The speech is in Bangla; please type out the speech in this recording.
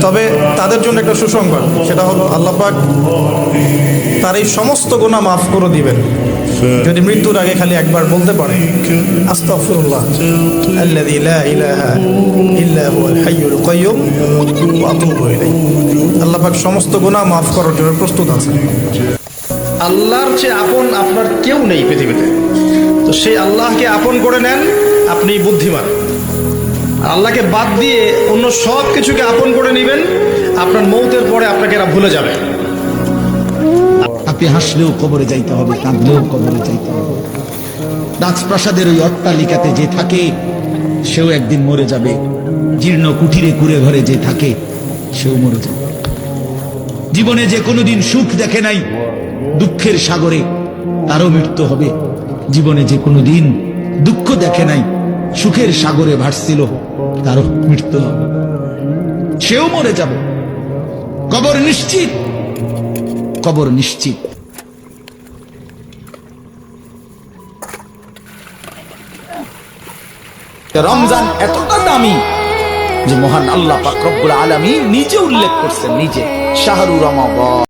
তবে তাদের জন্য একটা সুসংবাদ, সেটা হলো আল্লাহ পাক তার এই সমস্ত গুনাহ মাফ করে দিবেন যদি মৃত্যুর আগে খালি একবার বলতে পারে আস্তাগফিরুল্লাহ আল্লাযী লা ইলাহা ইল্লা হুয়াল হাইয়ুল কাইয়্যুম ওয়া আতুবু ইলাইহি। আল্লাহ পাক সমস্ত গুনাহ মাফ করার জন্য প্রস্তুত আছেন। আল্লাহর চেয়ে আপন আপনার কেউ নেই পৃথিবীতে, তো সেই আল্লাহকে আপন করে নেন, আপনি বুদ্ধিমান। আল্লাহকে বাদ দিয়ে অন্য সব কিছুকে আপন করে নেবেন, আপনার মৌতের পরে আপনাকে এরা ভুলে যাবে। আপনি হাসলেও কবরে যাইতে হবে, কাঁদলেও কবরে যাইতে হবে। রাজপ্রাসাদের ওই অট্টালিকাতে যে থাকে সেও একদিন মরে যাবে, জীর্ণ কুঠিরে কুড়ে ঘরে যে থাকে সেও মরে যাবে। জীবনে যে কোনোদিন সুখ দেখে নাই, দুঃখের সাগরে তারও মৃত্যু হবে। জীবনে যে কোনোদিন দুঃখ দেখে নাই, সুখের সাগরে ভাসছিল, তারও মৃত্যু হবে, সেও মরে যাবে। কবর নিশ্চিত, কবর নিশ্চিত। রমজান এতটা দামি যে মহান আল্লাহ পাক রব্বুল আলামিন নিজে উল্লেখ করছেন, নিজে শাহরু রমাদান।